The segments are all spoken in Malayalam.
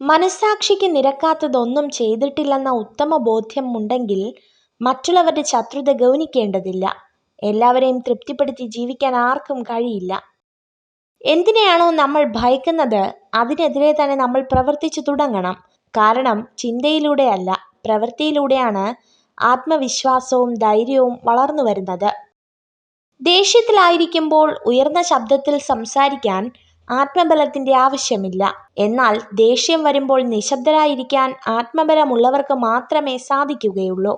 മനസ്സാക്ഷിക്ക് നിരക്കാത്തതൊന്നും ചെയ്തിട്ടില്ലെന്ന ഉത്തമ ബോധ്യം ഉണ്ടെങ്കിൽ മറ്റുള്ളവരുടെ ശത്രുത ഗൗനിക്കേണ്ടതില്ല. എല്ലാവരെയും തൃപ്തിപ്പെടുത്തി ജീവിക്കാൻ ആർക്കും കഴിയില്ല. എന്തിനെയാണോ നമ്മൾ ഭയക്കുന്നത് അതിനെതിരെ തന്നെ നമ്മൾ പ്രവർത്തിച്ചു തുടങ്ങണം. കാരണം ചിന്തയിലൂടെയല്ല, പ്രവൃത്തിയിലൂടെയാണ് ആത്മവിശ്വാസവും ധൈര്യവും വളർന്നു വരുന്നത്. ദേഷ്യത്തിലായിരിക്കുമ്പോൾ ഉയർന്ന ശബ്ദത്തിൽ സംസാരിക്കാൻ ആത്മബലത്തിന്റെ ആവശ്യമില്ല. എന്നാൽ ദേഷ്യം വരുമ്പോൾ നിശബ്ദരായിരിക്കാൻ ആത്മബലമുള്ളവർക്ക് മാത്രമേ സാധിക്കുകയുള്ളൂ.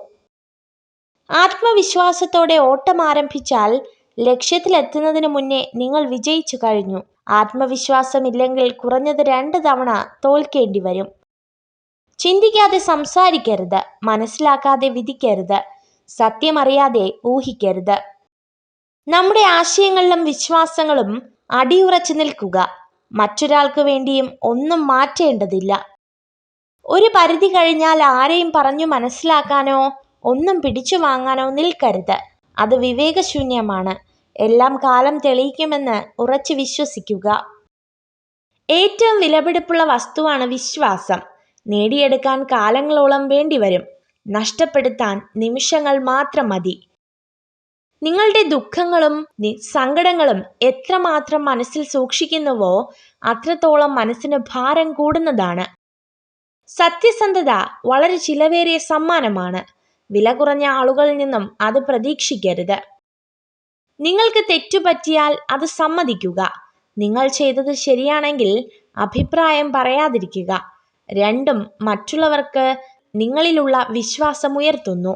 ആത്മവിശ്വാസത്തോടെ ഓട്ടം ആരംഭിച്ചാൽ ലക്ഷ്യത്തിലെത്തുന്നതിന് മുന്നേ നിങ്ങൾ വിജയിച്ചു കഴിഞ്ഞു. ആത്മവിശ്വാസമില്ലെങ്കിൽ കുറഞ്ഞത് 2 തവണ തോൽക്കേണ്ടി വരും. ചിന്തിക്കാതെ സംസാരിക്കരുത്, മനസ്സിലാക്കാതെ വിധിക്കരുത്, സത്യമറിയാതെ ഊഹിക്കരുത്. നമ്മുടെ ആശയങ്ങളിലും വിശ്വാസങ്ങളും അടിയുറച്ചു നിൽക്കുക. മറ്റൊരാൾക്ക് വേണ്ടിയും ഒന്നും മാറ്റേണ്ടതില്ല. ഒരു പരിധി കഴിഞ്ഞാൽ ആരെയും പറഞ്ഞു മനസ്സിലാക്കാനോ ഒന്നും പിടിച്ചു വാങ്ങാനോ നിൽക്കരുത്. അത് വിവേകശൂന്യമാണ്. എല്ലാം കാലം തെളിയിക്കുമെന്ന് ഉറച്ചു വിശ്വസിക്കുക. ഏറ്റവും വിലപിടിപ്പുള്ള വസ്തുവാണ് വിശ്വാസം. നേടിയെടുക്കാൻ കാലങ്ങളോളം വേണ്ടിവരും, നഷ്ടപ്പെടുത്താൻ നിമിഷങ്ങൾ മാത്രം മതി. നിങ്ങളുടെ ദുഃഖങ്ങളും സങ്കടങ്ങളും എത്രമാത്രം മനസ്സിൽ സൂക്ഷിക്കുന്നുവോ അത്രത്തോളം മനസ്സിന് ഭാരം കൂടുന്നതാണ്. സത്യസന്ധത വളരെ ചിലവേറിയ സമ്മാനമാണ്. വില കുറഞ്ഞ ആളുകളിൽ നിന്നും അത് പ്രതീക്ഷിക്കരുത്. നിങ്ങൾക്ക് തെറ്റുപറ്റിയാൽ അത് സമ്മതിക്കുക. നിങ്ങൾ ചെയ്തത് ശരിയാണെങ്കിൽ അഭിപ്രായം പറയാതിരിക്കുക. രണ്ടും മറ്റുള്ളവർക്ക് നിങ്ങളിലുള്ള വിശ്വാസം ഉയർത്തുന്നു.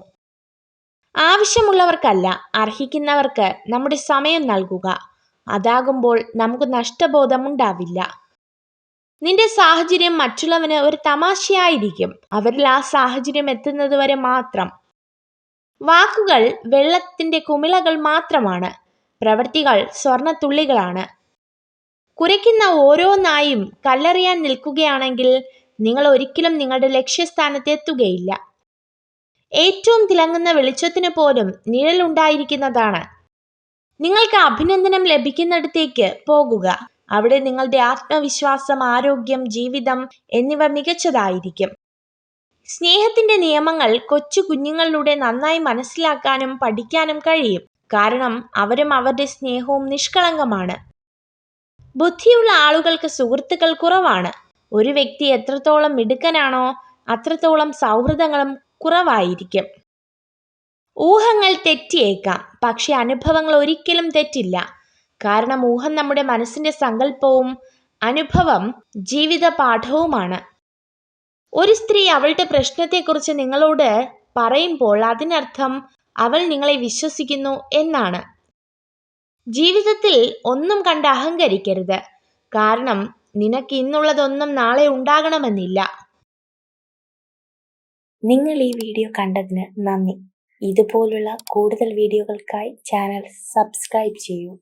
ആവശ്യമുള്ളവർക്കല്ല, അർഹിക്കുന്നവർക്ക് നമ്മുടെ സമയം നൽകുക. അതാകുമ്പോൾ നമുക്ക് നഷ്ടബോധമുണ്ടാവില്ല. നിന്റെ സാഹചര്യം മറ്റുള്ളവന് ഒരു തമാശയായിരിക്കും. അവരിൽ ആ സാഹചര്യം എത്തുന്നത് വരെ മാത്രം. വാക്കുകൾ വെള്ളത്തിന്റെ കുമിളകൾ മാത്രമാണ്, പ്രവൃത്തികൾ സ്വർണത്തുള്ളികളാണ്. കുരയ്ക്കുന്ന ഓരോ നായും കല്ലെറിയാൻ നിൽക്കുകയാണെങ്കിൽ നിങ്ങൾ ഒരിക്കലും നിങ്ങളുടെ ലക്ഷ്യസ്ഥാനത്ത് എത്തുകയില്ല. ഏറ്റവും തിളങ്ങുന്ന വെളിച്ചത്തിന് പോലും നിഴലുണ്ടായിരിക്കുന്നതാണ്. നിങ്ങൾക്ക് അഭിനന്ദനം ലഭിക്കുന്നിടത്തേക്ക് പോകുക. അവിടെ നിങ്ങളുടെ ആത്മവിശ്വാസം, ആരോഗ്യം, ജീവിതം എന്നിവ മികച്ചതായിരിക്കും. സ്നേഹത്തിന്റെ നിയമങ്ങൾ കൊച്ചു കുഞ്ഞുങ്ങളിലൂടെ നന്നായി മനസ്സിലാക്കാനും പഠിക്കാനും കഴിയും. കാരണം അവരും അവരുടെ സ്നേഹവും നിഷ്കളങ്കമാണ്. ബുദ്ധിയുള്ള ആളുകൾക്ക് സുഹൃത്തുക്കൾ കുറവാണ്. ഒരു വ്യക്തി എത്രത്തോളം മിടുക്കനാണോ അത്രത്തോളം സൗഹൃദങ്ങളും കുറവായിരിക്കും. ഊഹങ്ങൾ തെറ്റിയേക്കാം, പക്ഷെ അനുഭവങ്ങൾ ഒരിക്കലും തെറ്റില്ല. കാരണം ഊഹം നമ്മുടെ മനസ്സിന്റെ സങ്കല്പവും അനുഭവം ജീവിത പാഠവുമാണ്. ഒരു സ്ത്രീ അവളുടെ പ്രശ്നത്തെക്കുറിച്ച് നിങ്ങളോട് പറയുമ്പോൾ അതിനർത്ഥം അവൾ നിങ്ങളെ വിശ്വസിക്കുന്നു എന്നാണ്. ജീവിതത്തിൽ ഒന്നും കണ്ട് അഹങ്കരിക്കരുത്. കാരണം നിനക്ക് ഇന്നുള്ളതൊന്നും നാളെ ഉണ്ടാകണമെന്നില്ല. നിങ്ങൾ ഈ വീഡിയോ കണ്ടതിന് നന്ദി. ഇതുപോലുള്ള കൂടുതൽ വീഡിയോകൾക്കായി ചാനൽ സബ്സ്ക്രൈബ് ചെയ്യൂ.